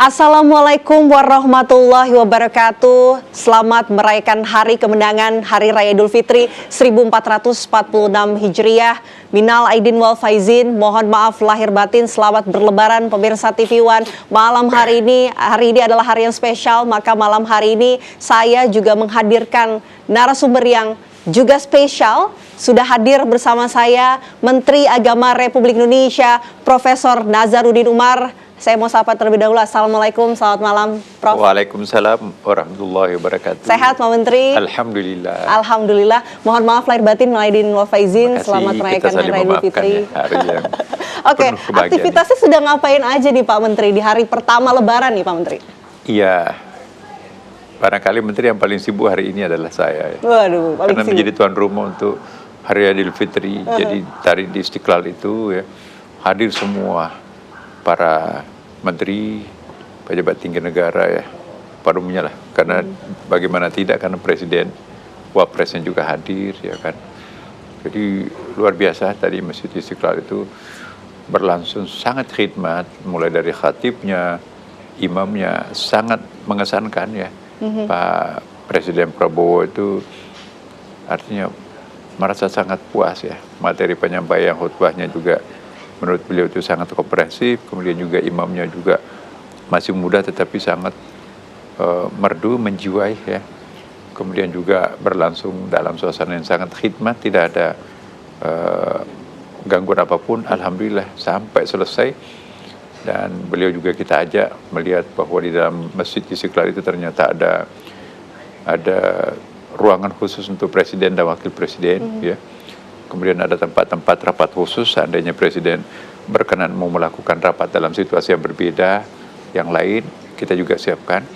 Assalamualaikum warahmatullahi wabarakatuh. Selamat merayakan hari kemenangan Hari Raya Idul Fitri 1446 Hijriah. Minal aidin wal faizin, mohon maaf lahir batin. Selamat berlebaran pemirsa TV One. Malam hari ini adalah hari yang spesial, maka malam hari ini saya juga menghadirkan narasumber yang juga spesial. Sudah hadir bersama saya Menteri Agama Republik Indonesia Profesor Nazaruddin Umar. Saya mau sapa terlebih dahulu. Assalamualaikum, selamat malam Prof. Waalaikumsalam warahmatullahi wabarakatuh. Sehat Pak Menteri? Alhamdulillah. Alhamdulillah. Mohon maaf lahir batin, minal aidin wal faizin. Selamat merayakan Hari Raya Idul Fitri. Ya, Oke, aktivitasnya sudah ngapain aja nih Pak Menteri di hari pertama Lebaran nih Pak Menteri? Iya, barangkali Menteri yang paling sibuk hari ini adalah saya. Waduh, paling karena sibuk. menjadi tuan rumah untuk Hari Raya Idul Fitri. Jadi tadi di Istiqlal itu ya, hadir semua para menteri, pejabat tinggi negara ya, pada umumnya lah. Karena bagaimana tidak, karena presiden, wapresnya juga hadir ya kan. Jadi luar biasa tadi Masjid Istiqlal itu berlangsung sangat khidmat, mulai dari khatibnya, imamnya, sangat mengesankan ya. Pak Presiden Prabowo itu artinya merasa sangat puas ya. Materi penyampaian khutbahnya juga menurut beliau itu sangat komprehensif. Kemudian juga imamnya juga masih muda tetapi sangat merdu, menjiwai ya. Kemudian juga berlangsung dalam suasana yang sangat khidmat, tidak ada gangguan apapun. Alhamdulillah sampai selesai. Dan beliau juga kita ajak melihat bahwa di dalam Masjid Istiqlal itu ternyata ada ruangan khusus untuk presiden dan wakil presiden ya. Kemudian ada tempat-tempat rapat khusus seandainya presiden berkenan mau melakukan rapat dalam situasi yang berbeda, yang lain kita juga siapkan.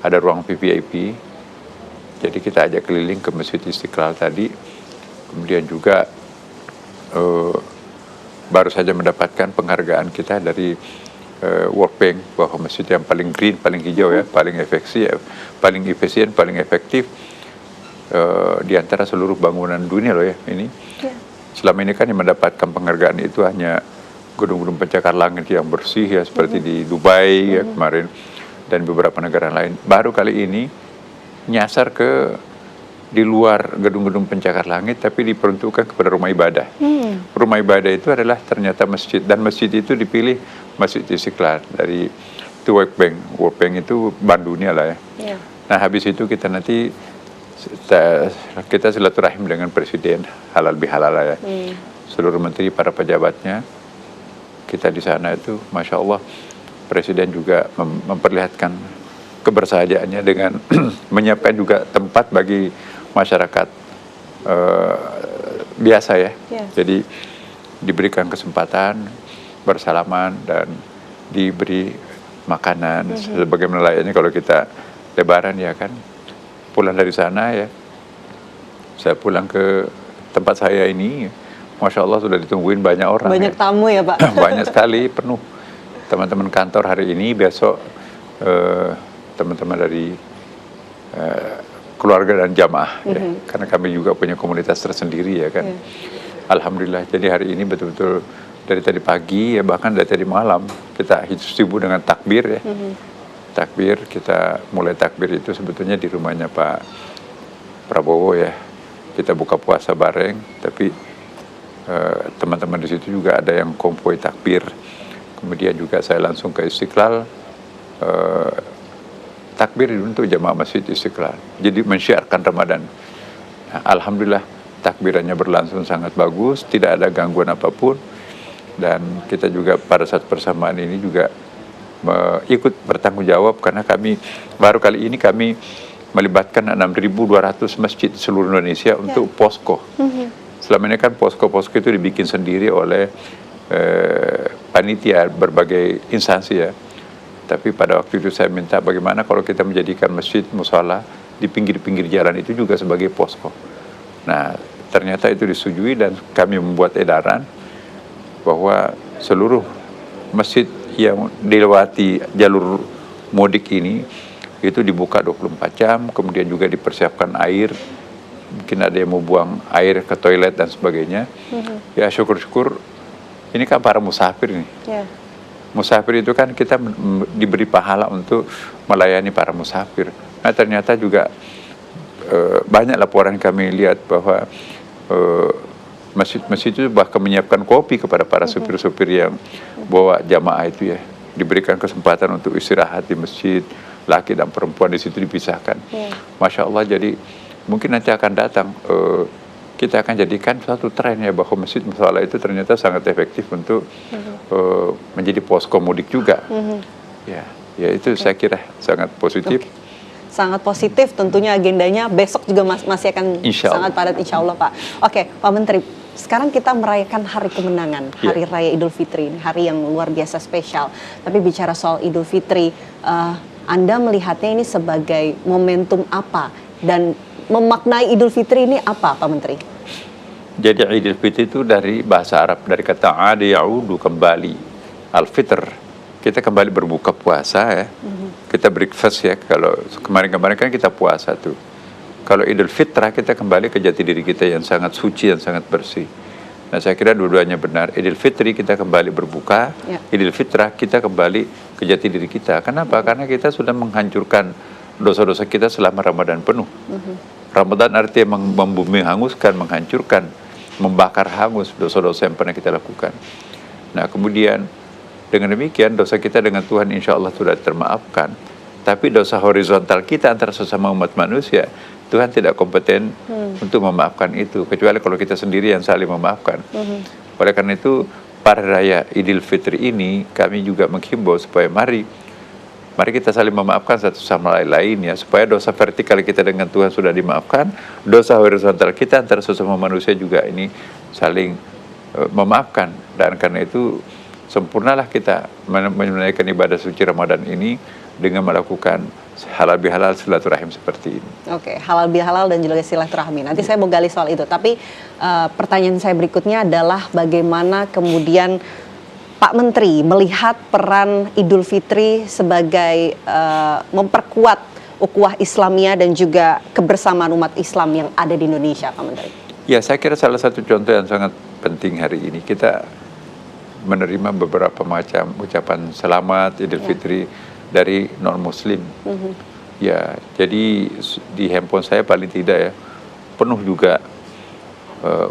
Ada ruang VVIP, jadi kita ajak keliling ke Masjid Istiqlal tadi. Kemudian juga baru saja mendapatkan penghargaan kita dari World Bank bahwa masjid yang paling green, paling hijau ya, paling efisien, paling efektif di antara seluruh bangunan dunia loh ya ini. Selama ini kan yang mendapatkan penghargaan itu hanya gedung-gedung pencakar langit yang bersih ya, seperti di Dubai ya kemarin dan beberapa negara lain. Baru kali ini nyasar ke di luar gedung-gedung pencakar langit, tapi diperuntukkan kepada rumah ibadah. Rumah ibadah itu adalah ternyata masjid, dan masjid itu dipilih Masjid Istiqlal dari World Bank. World Bank itu bank dunia lah ya. Nah habis itu kita nanti kita silaturahim dengan presiden halal bihalal ya. Seluruh menteri, para pejabatnya kita di sana itu, masya Allah, presiden juga memperlihatkan kebersahajaannya dengan menyiapkan juga tempat bagi masyarakat biasa ya. Jadi diberikan kesempatan bersalaman dan diberi makanan sebagaimana layaknya kalau kita lebaran ya kan. Pulang dari sana ya, saya pulang ke tempat saya ini, masya Allah sudah ditungguin banyak orang. Banyak tamu ya Pak? Banyak sekali, penuh. Teman-teman kantor hari ini, besok teman-teman dari keluarga dan jamaah ya. Karena kami juga punya komunitas tersendiri ya kan. Alhamdulillah, jadi hari ini betul-betul dari tadi pagi ya, bahkan dari tadi malam kita sibuk dengan takbir ya. Takbir, kita mulai takbir itu sebetulnya di rumahnya Pak Prabowo ya. Kita buka puasa bareng, tapi teman-teman di situ juga ada yang konvoi takbir. Kemudian juga saya langsung ke Istiqlal, takbir untuk jamaah Masjid Istiqlal. Jadi mensyiarkan Ramadan. Nah, alhamdulillah takbirannya berlangsung sangat bagus, tidak ada gangguan apapun. Dan kita juga pada saat bersamaan ini juga ikut bertanggung jawab karena kami baru kali ini kami melibatkan 6.200 masjid di seluruh Indonesia untuk posko. Selama ini kan posko-posko itu dibikin sendiri oleh panitia berbagai instansi ya. Tapi pada waktu itu saya minta bagaimana kalau kita menjadikan masjid musala di pinggir-pinggir jalan itu juga sebagai posko. Nah ternyata itu disetujui dan kami membuat edaran bahwa seluruh masjid yang dilewati jalur mudik ini itu dibuka 24 jam, kemudian juga dipersiapkan air, mungkin ada yang mau buang air ke toilet dan sebagainya. Ya syukur-syukur ini kan para musafir nih. musafir itu kan kita diberi pahala untuk melayani para musafir. Nah ternyata juga banyak laporan kami lihat bahwa masjid-masjid itu bahkan menyiapkan kopi kepada para supir-supir yang bawa jamaah itu ya, diberikan kesempatan untuk istirahat di masjid, laki dan perempuan di situ dipisahkan. Masya Allah, jadi mungkin nanti akan datang kita akan jadikan suatu tren ya, bahwa masjid mushola itu ternyata sangat efektif untuk menjadi posko mudik juga. Ya itu saya kira sangat positif. Sangat positif tentunya, agendanya besok juga masih akan sangat padat insya Allah Pak. Oke Pak Menteri, sekarang kita merayakan hari kemenangan, hari raya Idul Fitri, hari yang luar biasa spesial. Tapi bicara soal Idul Fitri, Anda melihatnya ini sebagai momentum apa, dan memaknai Idul Fitri ini apa Pak Menteri? Jadi Idul Fitri itu dari bahasa Arab, dari kata ada ya'udu, kembali, al-fitr, kita kembali berbuka puasa ya. Kita breakfast ya, kalau kemarin-kemarin kan kita puasa tuh. Kalau Idul Fitrah kita kembali ke jati diri kita yang sangat suci, yang sangat bersih. Nah saya kira dua-duanya benar. Idul Fitri kita kembali berbuka, Idul Fitrah kita kembali ke jati diri kita. Kenapa? Karena kita sudah menghancurkan dosa-dosa kita selama Ramadan penuh. Ramadan artinya membumi, hanguskan, menghancurkan, membakar hangus dosa-dosa yang pernah kita lakukan. Nah kemudian dengan demikian dosa kita dengan Tuhan insya Allah sudah termaafkan. Tapi dosa horizontal kita antara sesama umat manusia, Tuhan tidak kompeten untuk memaafkan itu, kecuali kalau kita sendiri yang saling memaafkan. Oleh karena itu pada raya Idul Fitri ini kami juga menghimbau supaya mari kita saling memaafkan satu sama lain ya, supaya dosa vertikal kita dengan Tuhan sudah dimaafkan, dosa horizontal kita antara sesama manusia juga ini saling memaafkan. Dan karena itu sempurnalah kita menunaikan ibadah suci Ramadan ini dengan melakukan halal bihalal silaturahim seperti ini. Oke, halal bihalal dan juga silaturahmi. Nanti saya mau gali soal itu. Tapi pertanyaan saya berikutnya adalah bagaimana kemudian Pak Menteri melihat peran Idul Fitri sebagai memperkuat ukhuwah Islamiyah dan juga kebersamaan umat Islam yang ada di Indonesia, Pak Menteri. Ya, saya kira salah satu contoh yang sangat penting hari ini kita menerima beberapa macam ucapan selamat Idul Fitri dari non-Muslim. Ya, jadi di handphone saya paling tidak ya penuh juga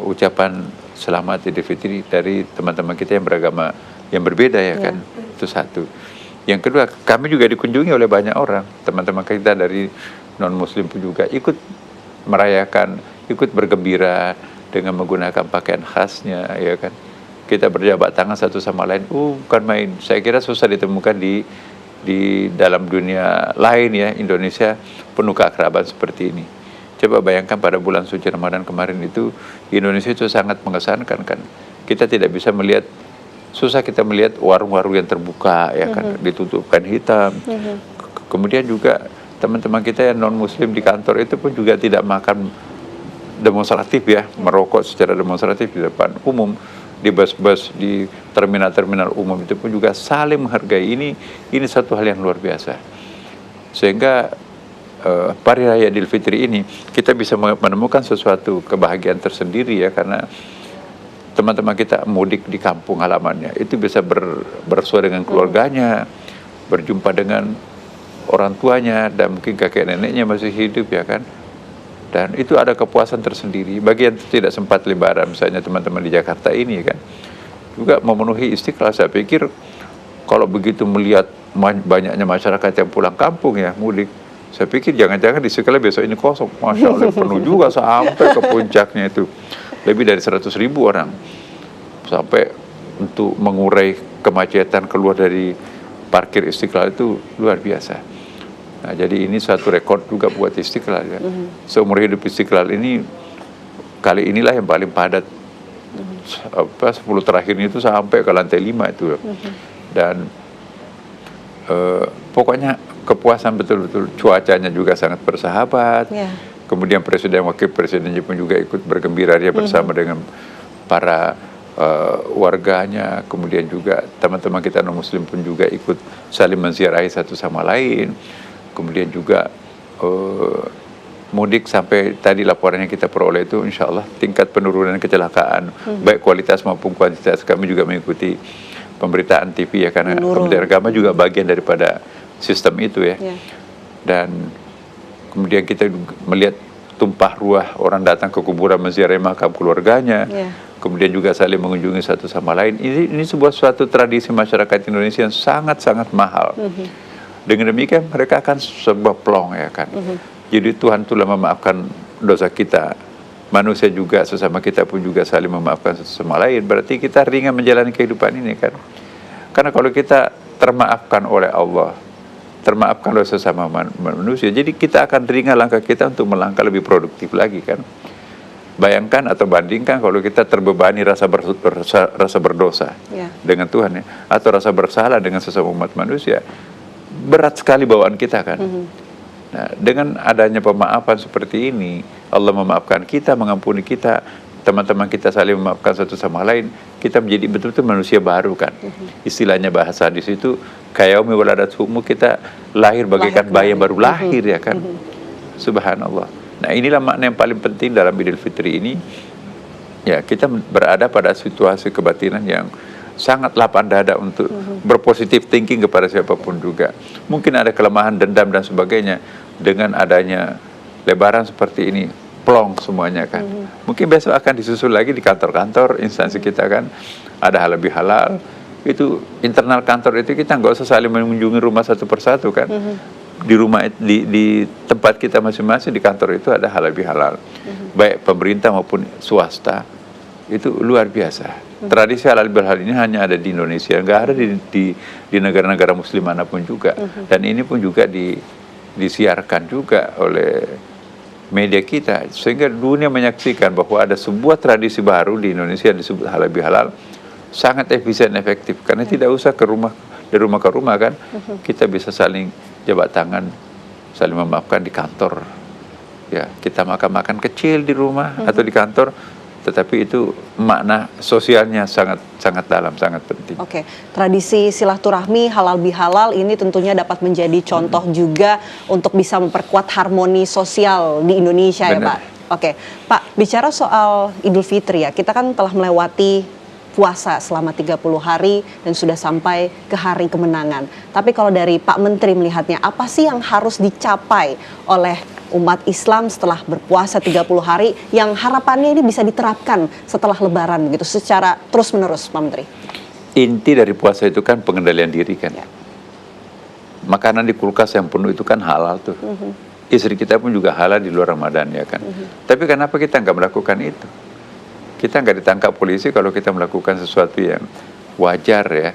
ucapan selamat Idul Fitri dari teman-teman kita yang beragama yang berbeda ya kan. Itu satu. Yang kedua, kami juga dikunjungi oleh banyak orang, teman-teman kita dari non-Muslim pun juga ikut merayakan, ikut bergembira dengan menggunakan pakaian khasnya ya kan. Kita berjabat tangan satu sama lain, bukan main. Saya kira susah ditemukan di dalam dunia lain ya. Indonesia penuh keakraban seperti ini. Coba bayangkan pada bulan suci Ramadan kemarin itu, Indonesia itu sangat mengesankan kan. Kita tidak bisa melihat, susah kita melihat warung-warung yang terbuka ya kan, ditutupkan hitam. Kemudian juga teman-teman kita yang non-Muslim di kantor itu pun juga tidak makan demonstratif ya, merokok secara demonstratif di depan umum. Di bus-bus, di terminal-terminal umum itu pun juga saling menghargai. Ini satu hal yang luar biasa. Sehingga hari raya Idul Fitri ini kita bisa menemukan sesuatu kebahagiaan tersendiri ya, karena teman-teman kita mudik di kampung halamannya itu bisa bersua dengan keluarganya, berjumpa dengan orang tuanya, dan mungkin kakek neneknya masih hidup ya kan. Dan itu ada kepuasan tersendiri. Bagi yang tidak sempat lebaran, misalnya teman-teman di Jakarta ini kan, juga memenuhi Istiqlal. Saya pikir kalau begitu melihat banyaknya masyarakat yang pulang kampung ya, mudik, saya pikir jangan-jangan di Istiqlal besok ini kosong. Masya Allah, penuh juga sampai ke puncaknya itu. Lebih dari 100.000 orang. Sampai untuk mengurai kemacetan keluar dari parkir Istiqlal itu luar biasa. Nah, jadi ini suatu rekor juga buat Istiqlal ya. Seumur hidup Istiqlal ini kali inilah yang paling padat. 10 terakhir itu sampai ke lantai 5 itu. Dan pokoknya kepuasan betul-betul, cuacanya juga sangat bersahabat. Kemudian presiden, wakil presidennya pun juga ikut bergembira dia bersama dengan para warganya. Kemudian juga teman-teman kita non-Muslim pun juga ikut saling menziarahi satu sama lain. Kemudian juga mudik sampai tadi laporannya kita peroleh itu insya Allah tingkat penurunan kecelakaan baik kualitas maupun kuantitas kami juga mengikuti pemberitaan TV ya, karena Menurun. Kementerian Agama juga bagian daripada sistem itu ya. Dan kemudian kita melihat tumpah ruah orang datang ke kuburan menziarahi makam keluarganya, kemudian juga saling mengunjungi satu sama lain. Ini sebuah suatu tradisi masyarakat Indonesia yang sangat-sangat mahal. Dengan demikian mereka akan sebuah plong ya kan. Jadi Tuhan telah memaafkan dosa kita. Manusia juga sesama kita pun juga saling memaafkan satu sama lain. Berarti kita ringan menjalani kehidupan ini kan. Karena kalau kita termaafkan oleh Allah, termaafkan oleh sesama manusia, jadi kita akan ringan langkah kita untuk melangkah lebih produktif lagi kan. Bayangkan atau bandingkan kalau kita terbebani rasa berdosa dengan Tuhan ya, atau rasa bersalah dengan sesama umat manusia, berat sekali bawaan kita kan. Nah, dengan adanya pemaafan seperti ini, Allah memaafkan kita, mengampuni kita, teman-teman kita saling memaafkan satu sama lain, kita menjadi betul-betul manusia baru kan. Istilahnya bahasa di situ, kayaumi waladatuhum, kita lahir bagaikan bayi baru lahir ya kan. Subhanallah. Nah, inilah makna yang paling penting dalam Idul Fitri ini. Ya, kita berada pada situasi kebatinan yang sangat lapang dada untuk berpositif thinking kepada siapapun juga. Mungkin ada kelemahan, dendam dan sebagainya. Dengan adanya Lebaran seperti ini, plong semuanya kan. Mungkin besok akan disusul lagi di kantor-kantor instansi kita kan. Ada hal lebih halal. Itu internal kantor itu kita nggak usah saling mengunjungi rumah satu persatu kan. Di rumah, di tempat kita masing-masing, di kantor itu ada hal lebih halal. Baik pemerintah maupun swasta. Itu luar biasa. Tradisi halal bihalal ini hanya ada di Indonesia, nggak ada di negara-negara muslim manapun juga. Dan ini pun juga disiarkan juga oleh media kita, sehingga dunia menyaksikan bahwa ada sebuah tradisi baru di Indonesia disebut halal bihalal, sangat efisien, efektif, karena tidak usah dari rumah ke rumah kan. Kita bisa saling jabat tangan, saling memaafkan di kantor. Ya, kita makan-makan kecil di rumah atau di kantor, tetapi itu makna sosialnya sangat dalam, sangat penting. Oke, tradisi silaturahmi halal bihalal ini tentunya dapat menjadi contoh juga untuk bisa memperkuat harmoni sosial di Indonesia. Benar. Ya Pak. Oke, Pak, bicara soal Idul Fitri ya, kita kan telah melewati puasa selama 30 hari dan sudah sampai ke hari kemenangan. Tapi kalau dari Pak Menteri melihatnya, apa sih yang harus dicapai oleh umat Islam setelah berpuasa 30 hari yang harapannya ini bisa diterapkan setelah Lebaran begitu secara terus-menerus, Pak Menteri? Inti dari puasa itu kan pengendalian diri kan. Makanan di kulkas yang penuh itu kan halal tuh. Istri kita pun juga halal di luar Ramadan ya kan. Tapi kenapa kita nggak melakukan itu? Kita nggak ditangkap polisi kalau kita melakukan sesuatu yang wajar ya,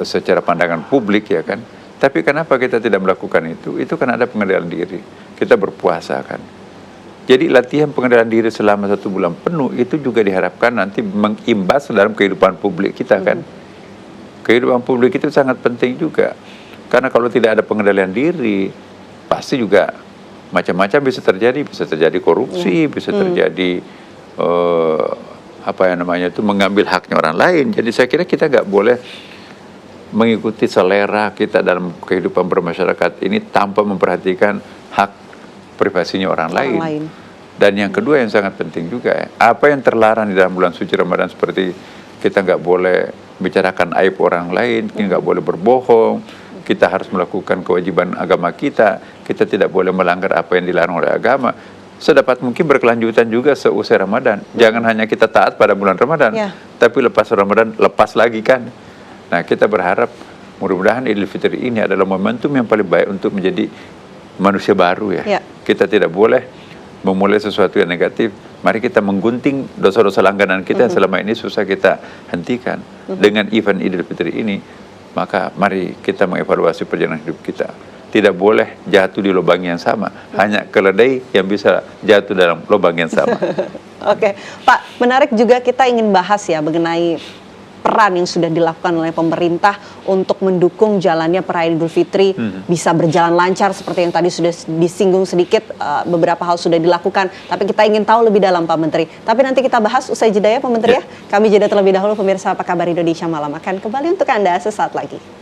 secara pandangan publik ya kan. Tapi kenapa kita tidak melakukan itu? Itu kan ada pengendalian diri. Kita berpuasa kan. Jadi latihan pengendalian diri selama 1 bulan penuh itu juga diharapkan nanti mengimbas dalam kehidupan publik kita kan. Kehidupan publik itu sangat penting juga. Karena kalau tidak ada pengendalian diri, pasti juga macam-macam bisa terjadi korupsi, bisa terjadi mengambil haknya orang lain. Jadi saya kira kita nggak boleh mengikuti selera kita dalam kehidupan bermasyarakat ini tanpa memperhatikan hak privasinya orang lain. Dan yang kedua yang sangat penting juga, apa yang terlarang di dalam bulan suci Ramadan seperti kita nggak boleh bicarakan aib orang lain, kita nggak boleh berbohong, kita harus melakukan kewajiban agama kita tidak boleh melanggar apa yang dilarang oleh agama. Sedapat mungkin berkelanjutan juga seusai Ramadan. Jangan hanya kita taat pada bulan Ramadan, tapi lepas Ramadan lepas lagi kan. Nah, kita berharap mudah-mudahan Idul Fitri ini adalah momentum yang paling baik untuk menjadi manusia baru ya. Kita tidak boleh memulai sesuatu yang negatif. Mari kita menggunting dosa-dosa langganan kita yang selama ini susah kita hentikan. Dengan event Idul Fitri ini, maka mari kita mengevaluasi perjalanan hidup kita. Tidak boleh jatuh di lubang yang sama. Hanya keledai yang bisa jatuh dalam lubang yang sama. Oke, Pak, menarik juga kita ingin bahas ya mengenai peran yang sudah dilakukan oleh pemerintah untuk mendukung jalannya perayaan Idul Fitri bisa berjalan lancar seperti yang tadi sudah disinggung sedikit, beberapa hal sudah dilakukan, tapi kita ingin tahu lebih dalam Pak Menteri. Tapi nanti kita bahas usai jeda ya Pak Menteri ya. Kami jeda terlebih dahulu, pemirsa Apa Kabar Indonesia Malam akan kembali untuk Anda sesaat lagi.